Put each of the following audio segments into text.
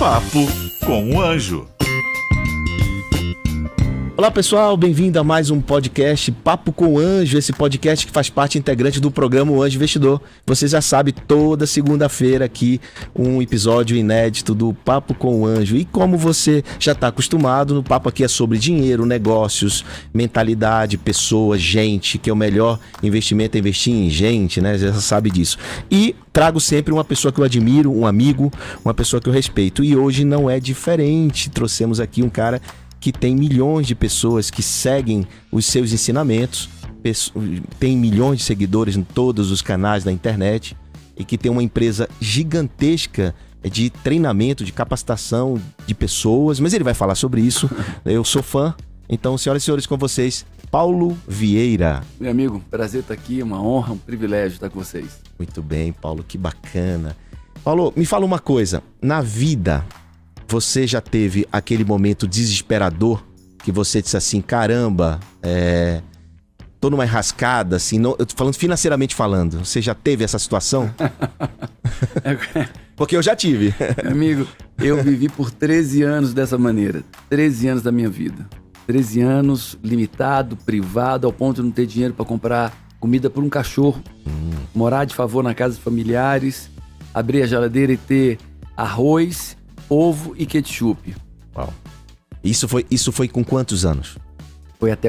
Papo com o Anjo. Olá pessoal, bem-vindo a mais um podcast Papo com o Anjo, esse podcast que faz parte integrante do programa O Anjo Investidor. Você já sabe, toda segunda-feira aqui um episódio inédito do Papo com o Anjo. E como você já está acostumado, no papo aqui é sobre dinheiro, negócios, mentalidade, pessoas, gente, que é o melhor investimento é investir em gente, né? Você já sabe disso. E trago sempre uma pessoa que eu admiro, um amigo, uma pessoa que eu respeito. E hoje não é diferente, trouxemos aqui um cara que tem milhões de pessoas que seguem os seus ensinamentos, tem milhões de seguidores em todos os canais da internet e que tem uma empresa gigantesca de treinamento, de capacitação de pessoas, mas ele vai falar sobre isso. Eu sou fã. Então, senhoras e senhores, com vocês, Paulo Vieira. Meu amigo, prazer estar aqui, uma honra, um privilégio estar com vocês. Muito bem, Paulo, que bacana. Paulo, me fala uma coisa, na vida você já teve aquele momento desesperador que você disse assim, caramba, tô numa enrascada, assim, eu tô falando financeiramente falando, você já teve essa situação? Porque eu já tive. Meu amigo, eu vivi por 13 anos dessa maneira, 13 anos da minha vida. 13 anos, limitado, privado, ao ponto de não ter dinheiro para comprar comida para um cachorro, morar de favor na casa de familiares, abrir a geladeira e ter arroz, ovo e ketchup. Uau. Isso foi com quantos anos? Foi até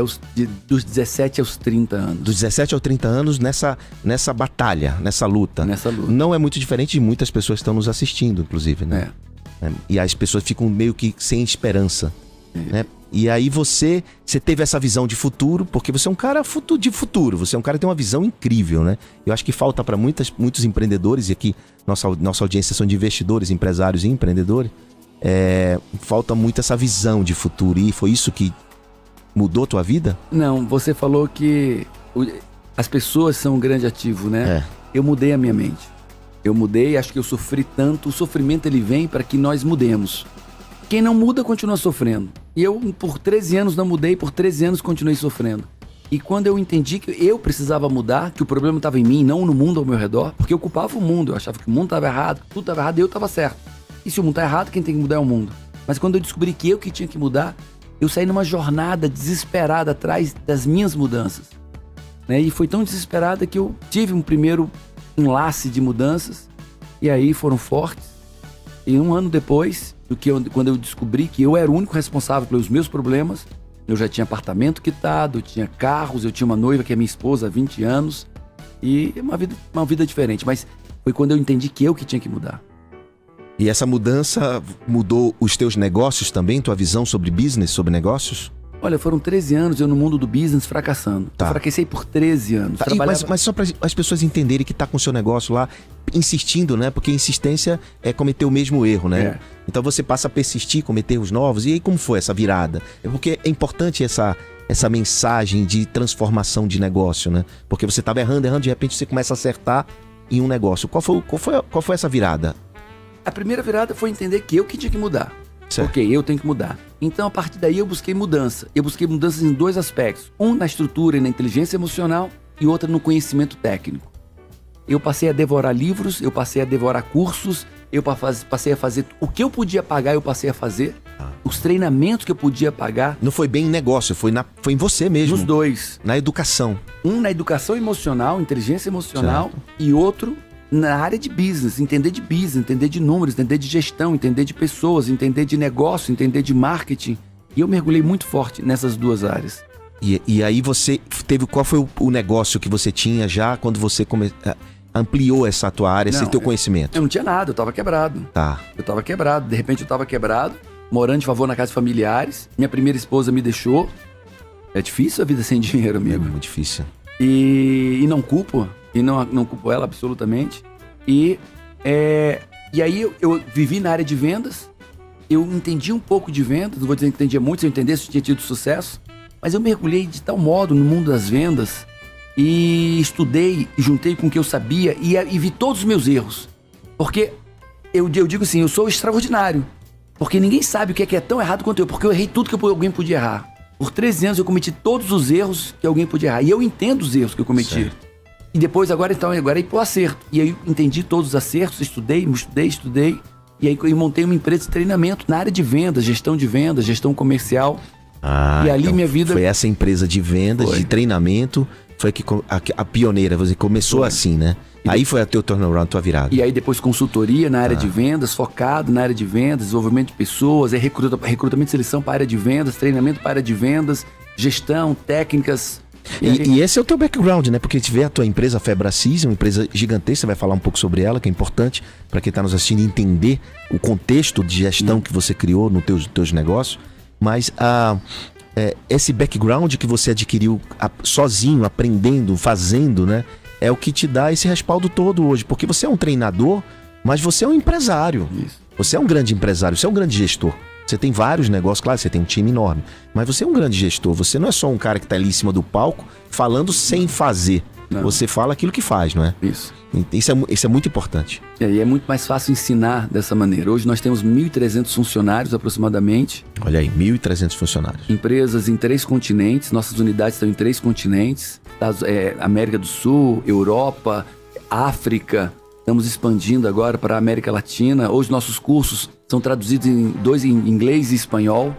dos 17 aos 30 anos. Dos 17 aos 30 anos nessa batalha, nessa luta. Nessa luta. Não é muito diferente de muitas pessoas que estão nos assistindo, inclusive, né? E as pessoas ficam meio que sem esperança, né? E aí você teve essa visão de futuro, porque você é um cara de futuro, você é um cara que tem uma visão incrível, né? Eu acho que falta para muitos empreendedores, e aqui nossa audiência são de investidores, empresários e empreendedores, falta muito essa visão de futuro. E foi isso que mudou tua vida? Não, você falou que as pessoas são um grande ativo, né? Eu mudei a minha mente. Eu mudei, acho que eu sofri tanto. O sofrimento ele vem para que nós mudemos. Quem não muda continua sofrendo. E eu, por 13 anos, não mudei, por 13 anos continuei sofrendo. E quando eu entendi que eu precisava mudar, que o problema estava em mim, não no mundo ao meu redor, porque eu culpava o mundo, eu achava que o mundo estava errado, que tudo estava errado e eu estava certo. E se o mundo está errado, quem tem que mudar é o mundo. Mas quando eu descobri que eu que tinha que mudar, eu saí numa jornada desesperada atrás das minhas mudanças, né? E foi tão desesperada que eu tive um primeiro enlace de mudanças, e aí foram fortes. E um ano depois, quando eu descobri que eu era o único responsável pelos meus problemas, eu já tinha apartamento quitado, eu tinha carros, eu tinha uma noiva que é minha esposa há 20 anos, e uma vida diferente. Mas foi quando eu entendi que eu que tinha que mudar. E essa mudança mudou os teus negócios também, tua visão sobre business, sobre negócios? Olha, foram 13 anos eu no mundo do business fracassando. Tá. Eu fracassei por 13 anos. Mas só para as pessoas entenderem que tá com o seu negócio lá, insistindo, né? Porque insistência é cometer o mesmo erro, né? Então você passa a persistir, cometer erros novos. E aí como foi essa virada? Foi importante essa mensagem de transformação de negócio, né? Porque você estava errando, de repente você começa a acertar em um negócio. Qual foi essa virada? A primeira virada foi entender que eu que tinha que mudar. Certo. Ok, eu tenho que mudar. Então, a partir daí, eu busquei mudança. Eu busquei mudanças em dois aspectos. Um na estrutura e na inteligência emocional e outra no conhecimento técnico. Eu passei a devorar livros, eu passei a devorar cursos, eu passei a fazer o que eu podia pagar, eu passei a fazer. Os treinamentos que eu podia pagar. Não foi bem em negócio, foi em você mesmo. Nos dois. Na educação. Um na educação emocional, inteligência emocional, certo. E outro na área de business, entender de números, entender de gestão, entender de pessoas, entender de negócio, entender de marketing. E eu mergulhei muito forte nessas duas áreas. E aí você teve, qual foi o negócio que você tinha já quando você ampliou essa tua área, esse teu conhecimento? Eu não tinha nada, eu tava quebrado. Tá. Eu tava quebrado, de repente eu tava quebrado, morando de favor na casa de familiares, minha primeira esposa me deixou. É difícil a vida sem dinheiro, amigo. É muito difícil. E não culpo. E não culpo ela absolutamente. E aí eu vivi na área de vendas. Eu entendi um pouco de vendas. Não vou dizer que entendia muito. Se eu entendesse, eu tinha tido sucesso. Mas eu mergulhei de tal modo no mundo das vendas. E estudei, juntei com o que eu sabia. E vi todos os meus erros. Porque eu digo assim, eu sou extraordinário. Porque ninguém sabe o que é tão errado quanto eu. Porque eu errei tudo que alguém podia errar. Por 13 anos eu cometi todos os erros que alguém podia errar. E eu entendo os erros que eu cometi. Certo. E depois, agora é ir pro acerto. E aí eu entendi todos os acertos, estudei. E aí eu montei uma empresa de treinamento na área de vendas, gestão comercial. E ali então minha vida... Foi essa empresa de vendas, de treinamento, foi que a pioneira, você começou assim, né? Aí foi a teu turnaround, tua virada. E aí depois consultoria na área de vendas, focado na área de vendas, desenvolvimento de pessoas, recrutamento de seleção para a área de vendas, treinamento para a área de vendas, gestão, técnicas. E esse é o teu background, né? Porque a gente vê a tua empresa, a Febracis, uma empresa gigantesca, você vai falar um pouco sobre ela, que é importante para quem está nos assistindo entender o contexto de gestão que você criou nos teus negócios. Mas esse background que você adquiriu sozinho, aprendendo, fazendo, né? É o que te dá esse respaldo todo hoje. Porque você é um treinador, mas você é um empresário. Isso. Você é um grande empresário, você é um grande gestor. Você tem vários negócios, claro, você tem um time enorme. Mas você é um grande gestor. Você não é só um cara que está ali em cima do palco falando sem fazer. Não. Você fala aquilo que faz, não é? Isso. Isso é muito importante. E é muito mais fácil ensinar dessa maneira. Hoje nós temos 1.300 funcionários aproximadamente. Olha aí, 1.300 funcionários. Empresas em 3 continentes. Nossas unidades estão em 3 continentes. América do Sul, Europa, África. Estamos expandindo agora para a América Latina. Hoje nossos cursos são traduzidos em inglês e espanhol.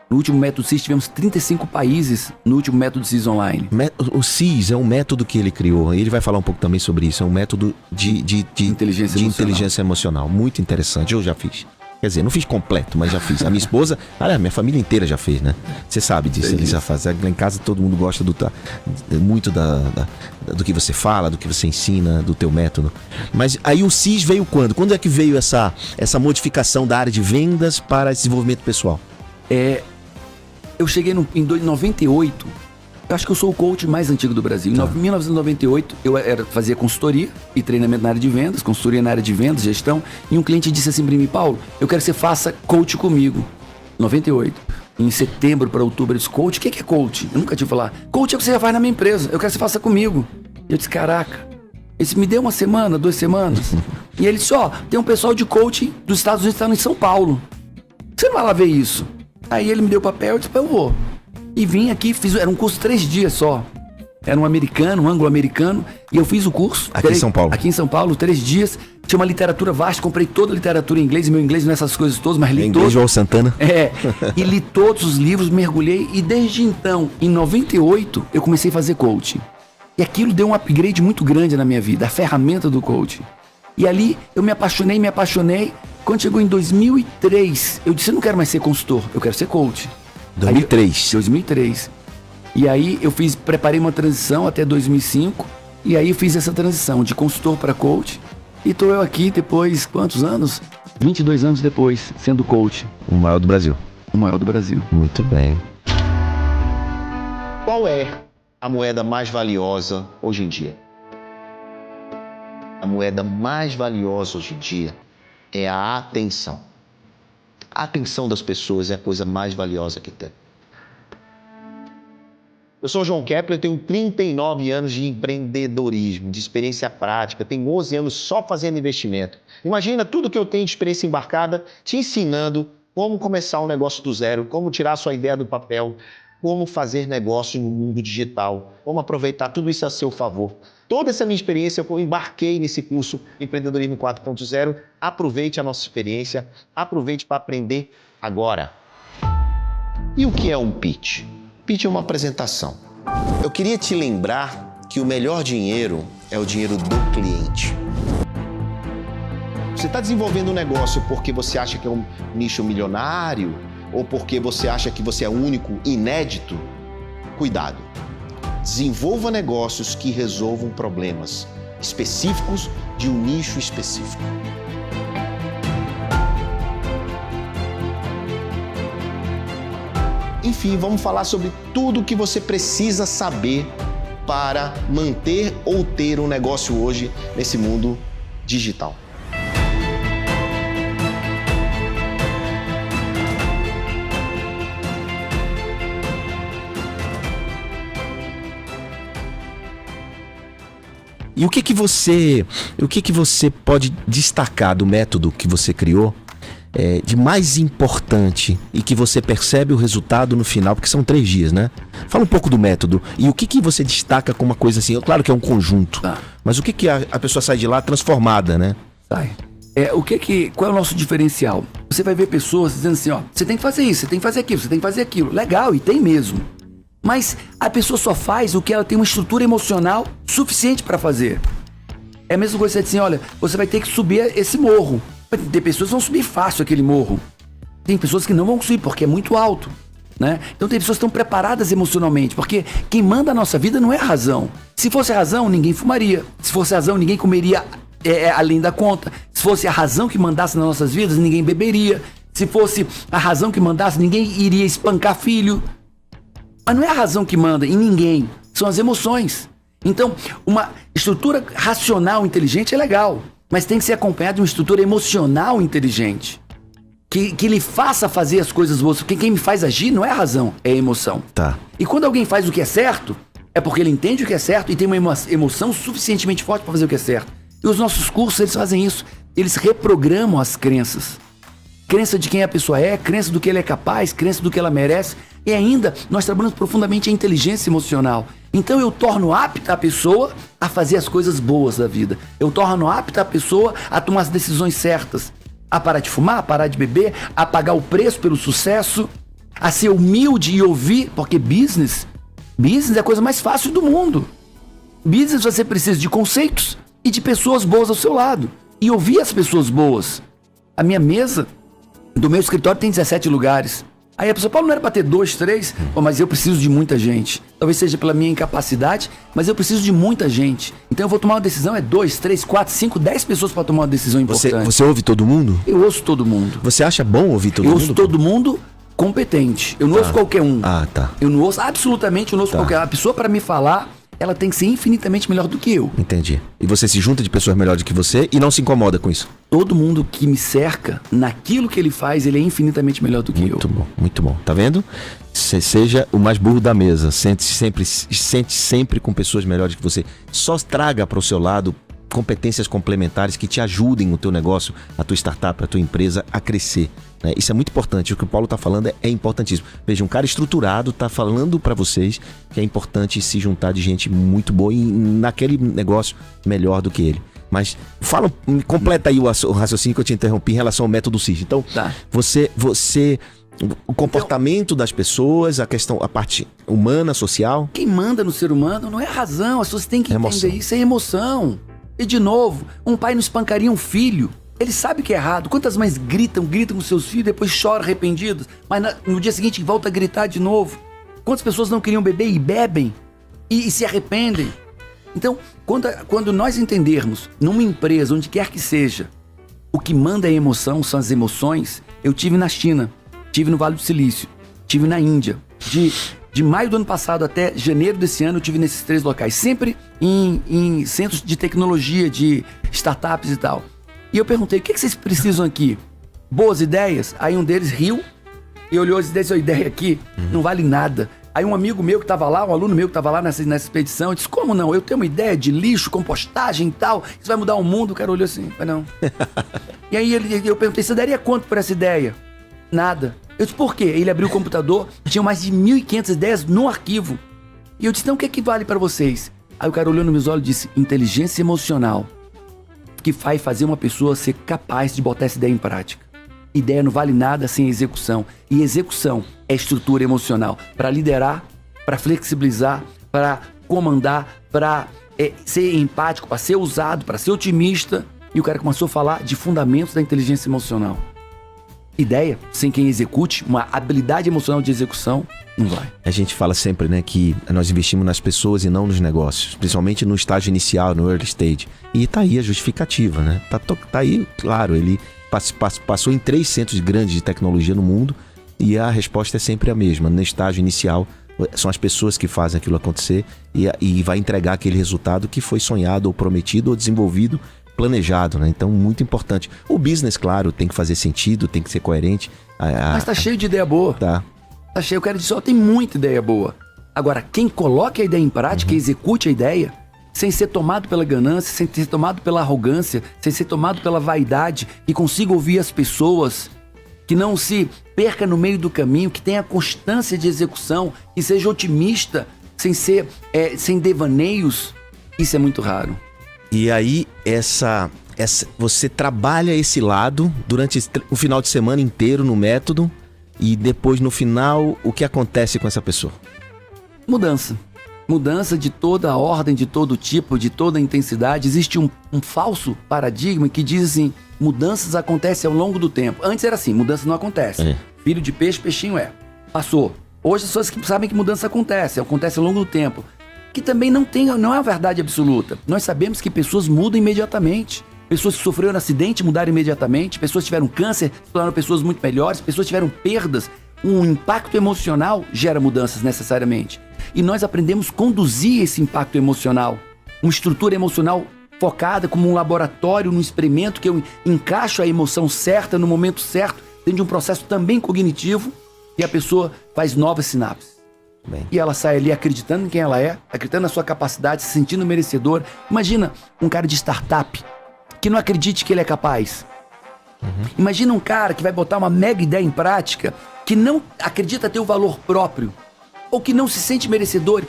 No último Método CIS tivemos 35 países no último Método CIS online. O CIS é um método que ele criou. Ele vai falar um pouco também sobre isso. É um método de inteligência emocional. Muito interessante. Eu já fiz. Quer dizer, não fiz completo, mas já fiz. A minha esposa, minha família inteira já fez, né? Você sabe disso, ele já faz. Lá em casa todo mundo gosta muito do que você fala, do que você ensina, do teu método. Mas aí o CIS veio quando? Quando é que veio essa modificação da área de vendas para desenvolvimento pessoal? Eu cheguei em 98, eu acho que eu sou o coach mais antigo do Brasil. Em 1998, eu fazia consultoria e treinamento na área de vendas, consultoria na área de vendas, gestão, e um cliente disse assim para mim: Paulo, eu quero que você faça coach comigo. 98. Em setembro para outubro, ele disse: coach? O que é coach? Eu nunca tinha falado. Coach é o que você já faz na minha empresa, eu quero que você faça comigo. E eu disse: caraca. Ele disse: me deu 1 semana, 2 semanas. E ele disse: tem um pessoal de coaching dos Estados Unidos que está em São Paulo. Você não vai lá ver isso? Aí ele me deu o papel e disse: eu vou. E vim aqui, era um curso de 3 dias só. Era um anglo-americano, e eu fiz o curso. Aqui em São Paulo? Aqui em São Paulo, 3 dias. Tinha uma literatura vasta, comprei toda a literatura em inglês, e meu inglês não é essas coisas todas, mas li inglês, João Santana. E li todos os livros, mergulhei, e desde então, em 98, eu comecei a fazer coaching. E aquilo deu um upgrade muito grande na minha vida, a ferramenta do coaching. E ali eu me apaixonei. Quando chegou em 2003, eu disse: eu não quero mais ser consultor, eu quero ser coach. 2003. E aí eu preparei uma transição até 2005, e aí eu fiz essa transição de consultor para coach. E tô eu aqui depois, quantos anos? 22 anos depois, sendo coach. O maior do Brasil. O maior do Brasil. Muito bem. Qual é a moeda mais valiosa hoje em dia? A moeda mais valiosa hoje em dia é a atenção. A atenção das pessoas é a coisa mais valiosa que tem. Eu sou o João Kepler, tenho 39 anos de empreendedorismo, de experiência prática, tenho 11 anos só fazendo investimento. Imagina tudo que eu tenho de experiência embarcada, te ensinando como começar um negócio do zero, como tirar sua ideia do papel, como fazer negócio no mundo digital, como aproveitar tudo isso a seu favor. Toda essa minha experiência, eu embarquei nesse curso Empreendedorismo 4.0. Aproveite a nossa experiência, aproveite para aprender agora. E o que é um pitch? Pitch é uma apresentação. Eu queria te lembrar que o melhor dinheiro é o dinheiro do cliente. Você está desenvolvendo um negócio porque você acha que é um nicho milionário ou porque você acha que você é único, inédito? Cuidado. Desenvolva negócios que resolvam problemas específicos de um nicho específico. Enfim, vamos falar sobre tudo o que você precisa saber para manter ou ter um negócio hoje nesse mundo digital. E o que que você pode destacar do método que você criou de mais importante e que você percebe o resultado no final, porque são 3 dias, né? Fala um pouco do método e o que você destaca como uma coisa assim, claro que é um conjunto, mas o que a pessoa sai de lá transformada, né? Sai. Qual é o nosso diferencial? Você vai ver pessoas dizendo assim, ó, você tem que fazer isso, você tem que fazer aquilo, você tem que fazer aquilo. Legal, e tem mesmo. Mas a pessoa só faz o que ela tem uma estrutura emocional suficiente para fazer. É a mesma coisa que você dizer assim, olha, você vai ter que subir esse morro. Tem pessoas que vão subir fácil aquele morro. Tem pessoas que não vão subir porque é muito alto, né? Então tem pessoas que estão preparadas emocionalmente, porque quem manda a nossa vida não é a razão. Se fosse a razão, ninguém fumaria. Se fosse a razão, ninguém comeria além da conta. Se fosse a razão que mandasse nas nossas vidas, ninguém beberia. Se fosse a razão que mandasse, ninguém iria espancar filho. Mas não é a razão que manda em ninguém, são as emoções. Então, uma estrutura racional inteligente é legal, mas tem que ser acompanhada de uma estrutura emocional inteligente. Que lhe faça fazer as coisas boas. Porque quem me faz agir não é a razão, é a emoção. Tá. E quando alguém faz o que é certo, é porque ele entende o que é certo e tem uma emoção suficientemente forte para fazer o que é certo. E os nossos cursos, eles fazem isso. Eles reprogramam as crenças. Crença de quem a pessoa é, crença do que ele é capaz, crença do que ela merece. E ainda, nós trabalhamos profundamente a inteligência emocional. Então eu torno apta a pessoa a fazer as coisas boas da vida. Eu torno apta a pessoa a tomar as decisões certas. A parar de fumar, a parar de beber, a pagar o preço pelo sucesso, a ser humilde e ouvir, porque business é a coisa mais fácil do mundo. Business você precisa de conceitos e de pessoas boas ao seu lado. E ouvir as pessoas boas. A minha mesa do meu escritório tem 17 lugares. Aí a pessoa, Paulo, não era para ter 2, 3? Pô, mas eu preciso de muita gente. Talvez seja pela minha incapacidade, mas eu preciso de muita gente. Então eu vou tomar uma decisão, 2, 3, 4, 5, 10 pessoas para tomar uma decisão importante. Você ouve todo mundo? Eu ouço todo mundo. Você acha bom ouvir todo mundo? Eu ouço todo mundo competente. Eu não ouço qualquer um. Ah, tá. Eu não ouço, absolutamente, eu não ouço qualquer um. A pessoa para me falar, ela tem que ser infinitamente melhor do que eu. Entendi. E você se junta de pessoas melhores do que você e não se incomoda com isso? Todo mundo que me cerca, naquilo que ele faz, ele é infinitamente melhor do que eu. Muito bom, muito bom. Tá vendo? Seja o mais burro da mesa. Sente sempre com pessoas melhores que você. Só traga para o seu lado competências complementares que te ajudem o teu negócio, a tua startup, a tua empresa a crescer. Né? Isso é muito importante. O que o Paulo está falando é importantíssimo. Veja, um cara estruturado está falando para vocês que é importante se juntar de gente muito boa e naquele negócio melhor do que ele. Mas completa aí o raciocínio que eu te interrompi em relação ao método CIS. Então, tá. O comportamento das pessoas, a parte humana, social. Quem manda no ser humano não é a razão, as pessoas têm que entender isso, é emoção. E de novo, um pai não espancaria um filho. Ele sabe que é errado. Quantas mães gritam com seus filhos, depois choram arrependidos, mas no dia seguinte volta a gritar de novo. Quantas pessoas não queriam beber e bebem e se arrependem? Então, quando nós entendermos, numa empresa, onde quer que seja, o que manda é a emoção, são as emoções. Eu tive na China, tive no Vale do Silício, tive na Índia. De maio do ano passado até janeiro desse ano, eu tive nesses 3 locais. Sempre em centros de tecnologia, de startups e tal. E eu perguntei, o que vocês precisam aqui? Boas ideias? Aí um deles riu e olhou as ideias, essa ideia aqui não vale nada. Aí um amigo meu que estava lá, um aluno meu que estava lá nessa expedição, eu disse, como não? Eu tenho uma ideia de lixo, compostagem e tal, isso vai mudar o mundo. O cara olhou assim, mas não. E aí eu perguntei, você daria quanto por essa ideia? Nada. Eu disse, por quê? Ele abriu o computador, tinha mais de 1.500 ideias no arquivo. E eu disse, então o que é que vale para vocês? Aí o cara olhou nos meus olhos e disse, inteligência emocional, que vai fazer uma pessoa ser capaz de botar essa ideia em prática. Ideia não vale nada sem execução. E execução é estrutura emocional para liderar, para flexibilizar, para comandar, para ser empático, para ser ousado, para ser otimista. E o cara começou a falar de fundamentos da inteligência emocional. Ideia, sem quem execute, uma habilidade emocional de execução, não vai. A gente fala sempre, né, que nós investimos nas pessoas e não nos negócios, principalmente no estágio inicial, no early stage. E tá aí a justificativa, né? Tá aí, claro, ele passou em 3 centros grandes de tecnologia no mundo e a resposta é sempre a mesma. No estágio inicial, são as pessoas que fazem aquilo acontecer e vai entregar aquele resultado que foi sonhado ou prometido ou desenvolvido, planejado, né? Então, muito importante. O business, claro, tem que fazer sentido, tem que ser coerente. Mas tá cheio de ideia boa. Tá E aí, essa você trabalha esse lado durante o final de semana inteiro no método e depois no final, o que acontece com essa pessoa? Mudança de toda a ordem, de todo tipo, de toda a intensidade. Existe um falso paradigma que diz assim, mudanças acontecem ao longo do tempo. Antes era assim, mudança não acontece. Filho de peixe, peixinho é. Passou. Hoje as pessoas que sabem que mudança acontece ao longo do tempo. Que também não é a verdade absoluta. Nós sabemos que pessoas mudam imediatamente. Pessoas que sofreram um acidente mudaram imediatamente. Pessoas que tiveram câncer se tornaram pessoas muito melhores. Pessoas que tiveram perdas. Um impacto emocional gera mudanças necessariamente. E nós aprendemos a conduzir esse impacto emocional. Uma estrutura emocional focada como um laboratório, num experimento que eu encaixo a emoção certa no momento certo, dentro de um processo também cognitivo, e a pessoa faz novas sinapses. Bem. E ela sai ali acreditando em quem ela é, acreditando na sua capacidade, se sentindo merecedor. Imagina um cara de startup que não acredite que ele é capaz. Imagina um cara que vai botar uma mega ideia em prática, que não acredita ter o valor próprio, ou que não se sente merecedor.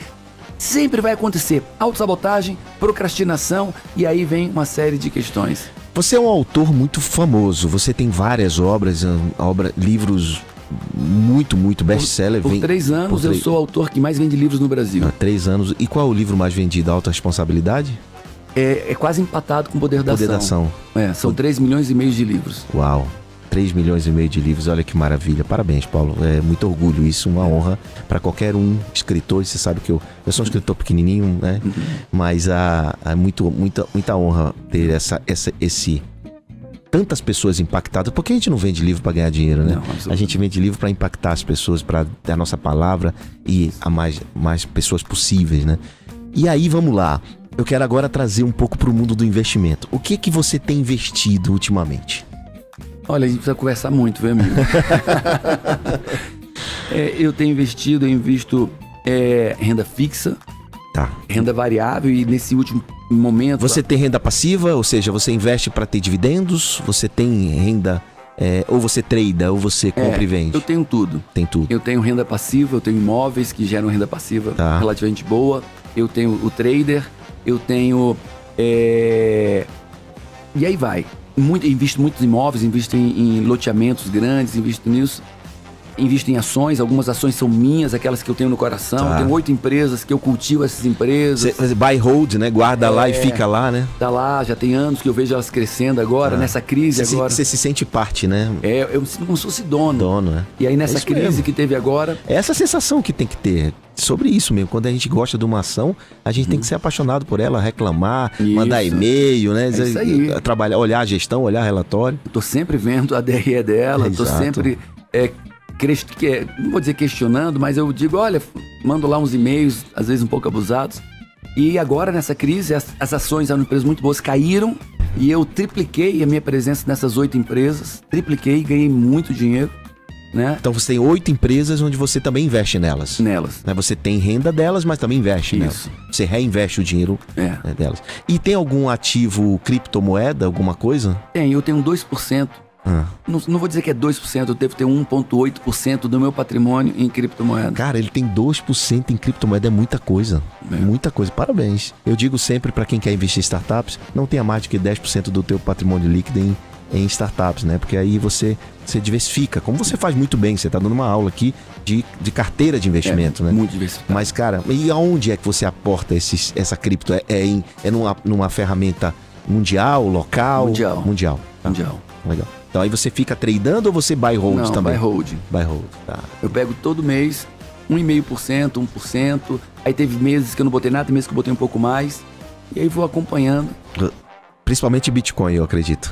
Sempre vai acontecer autossabotagem, procrastinação, e aí vem uma série de questões. Você é um autor muito famoso, você tem várias obras, livros muito best-seller. Por 3 anos eu sou o autor que mais vende livros no Brasil. 3 anos. E qual é o livro mais vendido? Autoresponsabilidade? É quase empatado com o Poder da Ação. São 3 milhões e meio de livros. Uau! 3 milhões e meio de livros, olha que maravilha. Parabéns, Paulo. É muito orgulho isso, uma honra para qualquer escritor. Você sabe que eu sou um escritor pequenininho, né? Mas muita honra ter tantas pessoas impactadas. Porque a gente não vende livro para ganhar dinheiro, né? Não, a gente vende livro para impactar as pessoas, para dar a nossa palavra e a mais pessoas possíveis, né? E aí, vamos lá. Eu quero agora trazer um pouco para o mundo do investimento. O que você tem investido ultimamente? Olha, a gente precisa conversar muito, viu, amigo? Eu invisto renda fixa, renda variável, e nesse último momento... Você tem renda passiva, ou seja, você investe para ter dividendos, você tem renda... ou você trada, ou você compra e vende? Eu tenho tudo. Tem tudo. Eu tenho renda passiva, eu tenho imóveis que geram renda passiva relativamente boa, eu tenho o trader, eu tenho... E aí vai. Invisto em muitos imóveis, invisto em loteamentos grandes, invisto nisso. Invisto em ações, algumas ações são minhas, aquelas que eu tenho no coração. Eu tenho 8 empresas que eu cultivo essas empresas. Você buy hold, né? Guarda lá e fica lá, né? Tá lá, já tem anos que eu vejo elas crescendo agora, nessa crise agora. Você se sente parte, né? Eu me sinto como se fosse dono. Dono, né? E aí nessa crise mesmo que teve agora... É essa sensação que tem que ter. Sobre isso mesmo, quando a gente gosta de uma ação, a gente tem que ser apaixonado por ela, reclamar, mandar e-mail, né? Isso aí. Trabalhar, olhar a gestão, olhar relatório. Eu tô sempre vendo a DRE dela, tô sempre... não vou dizer questionando, mas eu digo, olha, mando lá uns e-mails, às vezes um pouco abusados. E agora, nessa crise, as ações eram empresas muito boas, caíram, e eu tripliquei a minha presença nessas 8 empresas, ganhei muito dinheiro, né? Então você tem 8 empresas onde você também investe nelas. Né? Você tem renda delas, mas também investe nelas. Você reinveste o dinheiro delas. E tem algum ativo criptomoeda, alguma coisa? Eu tenho 2%. Não vou dizer que é 2%, eu devo ter 1,8% do meu patrimônio em criptomoeda. Cara, ele tem 2% em criptomoeda, é muita coisa. Muita coisa, parabéns. Eu digo sempre para quem quer investir em startups, não tenha mais do que 10% do teu patrimônio líquido em startups, né? Porque aí você diversifica, como você faz muito bem, você tá dando uma aula aqui de carteira de investimento, né? Muito diversificado. Mas, cara, e aonde é que você aporta essa cripto? Numa ferramenta mundial, local? Mundial. Tá. Mundial. Legal. Então aí você fica tradando ou você buy hold também? Buy hold. Tá. Eu pego todo mês 1,5%, 1%. Aí teve meses que eu não botei nada, meses que eu botei um pouco mais. E aí vou acompanhando. Principalmente Bitcoin, eu acredito.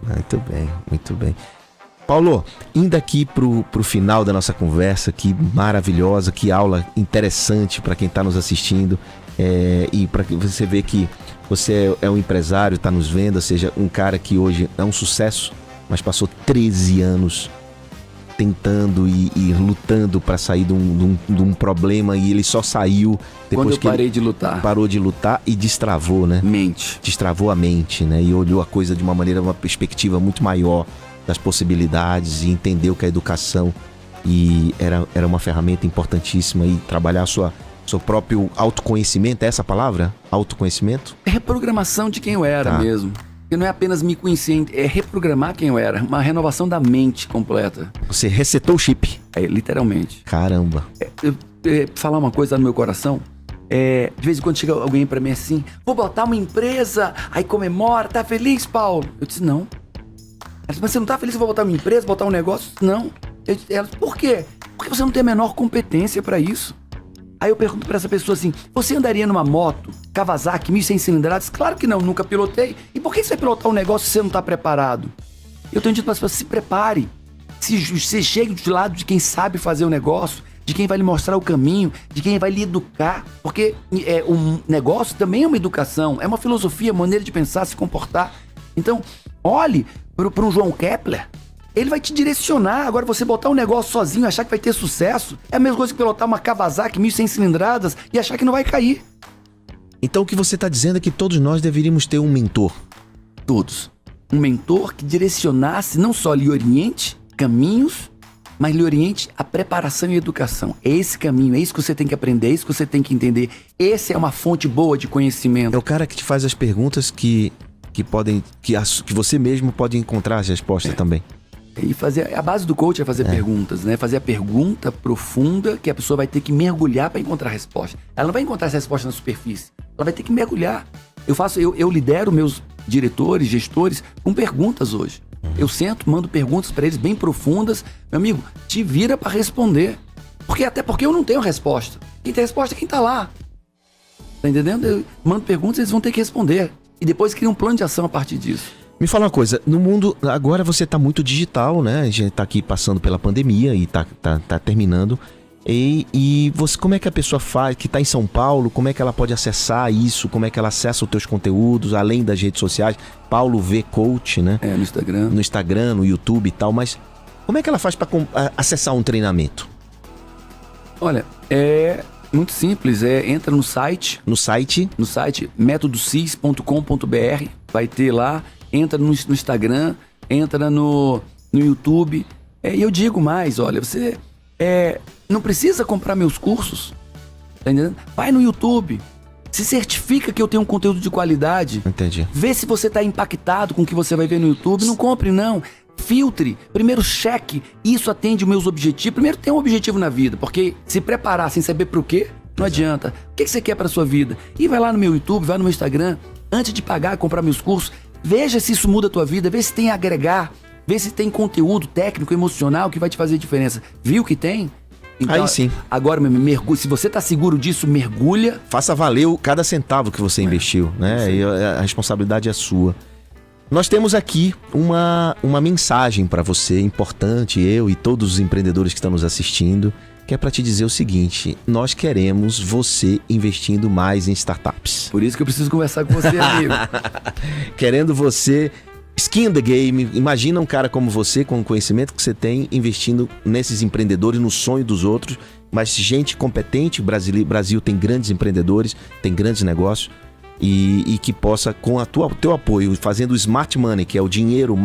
Muito bem, muito bem. Paulo, indo aqui pro final da nossa conversa, que maravilhosa, que aula interessante para quem está nos assistindo. E para que você vê que você é um empresário, está nos vendo, ou seja, um cara que hoje é um sucesso, mas passou 13 anos tentando e lutando para sair de um problema, e ele só saiu depois que parei de lutar. Parou de lutar e destravou, né? Destravou a mente, né? E olhou a coisa de uma perspectiva muito maior das possibilidades, e entendeu que a educação era uma ferramenta importantíssima, e trabalhar seu próprio autoconhecimento, é essa a palavra? Autoconhecimento? É reprogramação de quem eu era mesmo. Porque não é apenas me conhecer, é reprogramar quem eu era. Uma renovação da mente completa. Você resetou o chip. Literalmente. Caramba. Falar uma coisa no meu coração. De vez em quando chega alguém pra mim assim, vou botar uma empresa, aí comemora, tá feliz, Paulo? Eu disse, não. Ela disse, mas você não tá feliz, eu vou botar uma empresa, botar um negócio? Não. Ela disse, por quê? Porque você não tem a menor competência pra isso. Aí eu pergunto pra essa pessoa assim, você andaria numa moto, Kawasaki, 1.100 cilindradas? Claro que não, nunca pilotei. E por que você vai pilotar um negócio se você não tá preparado? Eu tenho dito para as pessoas, se prepare. Se chegue do lado de quem sabe fazer o negócio, de quem vai lhe mostrar o caminho, de quem vai lhe educar. Porque um negócio também é uma educação, é uma filosofia, maneira de pensar, se comportar. Então, olhe para um João Kepler. Ele vai te direcionar. Agora, você botar um negócio sozinho e achar que vai ter sucesso, é a mesma coisa que pilotar uma Kawasaki 1.100 cilindradas e achar que não vai cair. Então, o que você está dizendo é que todos nós deveríamos ter um mentor. Todos. Um mentor que direcionasse, não só lhe oriente caminhos, mas lhe oriente a preparação e a educação. É esse caminho, é isso que você tem que aprender, é isso que você tem que entender. Essa é uma fonte boa de conhecimento. É o cara que te faz as perguntas que você mesmo pode encontrar as respostas também. E a base do coach é fazer perguntas, né? Fazer a pergunta profunda que a pessoa vai ter que mergulhar para encontrar a resposta. Ela não vai encontrar essa resposta na superfície. Ela vai ter que mergulhar. Eu lidero meus diretores, gestores com perguntas hoje. Eu sento, mando perguntas para eles bem profundas. Meu amigo, te vira para responder. Até porque eu não tenho resposta. Quem tem resposta é quem tá lá. Tá entendendo? Eu mando perguntas, eles vão ter que responder. E depois cria um plano de ação a partir disso. Me fala uma coisa, no mundo, agora você tá muito digital, né? A gente tá aqui passando pela pandemia e tá terminando. E você, como é que a pessoa faz, que tá em São Paulo, como é que ela pode acessar isso? Como é que ela acessa os teus conteúdos, além das redes sociais? Paulo V Coach, né? No Instagram. No Instagram, no YouTube e tal, mas como é que ela faz para acessar um treinamento? Olha, é muito simples, entra no site. No site? No site metodocis.com.br, vai ter lá. Entra no Instagram, entra no YouTube. E eu digo mais, olha, você não precisa comprar meus cursos, tá entendendo? Vai no YouTube, se certifica que eu tenho um conteúdo de qualidade. Entendi. Vê se você tá impactado com o que você vai ver no YouTube. Não compre, não. Filtre. Primeiro cheque. Isso atende os meus objetivos. Primeiro tem um objetivo na vida, porque se preparar sem saber pro quê, não adianta. O que você quer pra sua vida? E vai lá no meu YouTube, vai no meu Instagram. Antes de pagar, comprar meus cursos, veja se isso muda a tua vida, vê se tem a agregar, vê se tem conteúdo técnico, emocional que vai te fazer diferença. Viu que tem? Então, aí sim. Agora, mergulha. Se você tá seguro disso, mergulha. Faça valer cada centavo que você investiu, né? E a responsabilidade é sua. Nós temos aqui uma mensagem para você, importante, eu e todos os empreendedores que estão nos assistindo, que é para te dizer o seguinte: nós queremos você investindo mais em startups. Por isso que eu preciso conversar com você, amigo. Querendo você, skin in the game. Imagina um cara como você, com o conhecimento que você tem, investindo nesses empreendedores, no sonho dos outros, mas gente competente. O Brasil tem grandes empreendedores, tem grandes negócios, e que possa, com teu apoio, fazendo o smart money, que é o dinheiro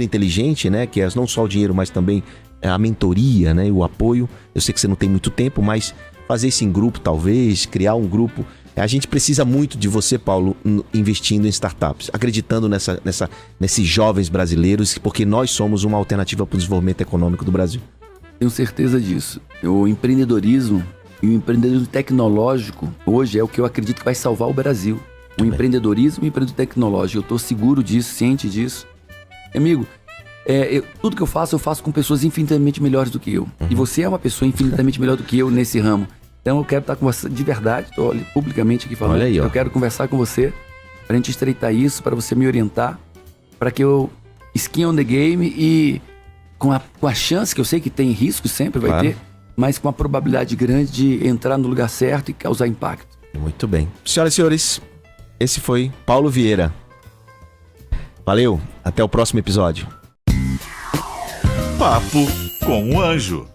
inteligente, né? Que é não só o dinheiro, mas também a mentoria, né? E o apoio. Eu sei que você não tem muito tempo, mas fazer isso em grupo, talvez, criar um grupo. A gente precisa muito de você, Paulo, investindo em startups, acreditando nesses jovens brasileiros, porque nós somos uma alternativa para o desenvolvimento econômico do Brasil. Tenho certeza disso. O empreendedorismo e o empreendedorismo tecnológico hoje é o que eu acredito que vai salvar o Brasil. O empreendedorismo e o empreendedorismo tecnológico. Eu estou seguro disso, ciente disso. Amigo, tudo que eu faço com pessoas infinitamente melhores do que eu. E você é uma pessoa infinitamente melhor do que eu nesse ramo. Então eu quero estar com você de verdade, estou publicamente aqui falando. Olha aí, ó. Eu quero conversar com você, para a gente estreitar isso, para você me orientar, para que eu skin on the game e com a chance, que eu sei que tem risco, sempre vai ter, mas com a probabilidade grande de entrar no lugar certo e causar impacto. Muito bem. Senhoras e senhores, esse foi Paulo Vieira. Valeu, até o próximo episódio. Papo com o Anjo.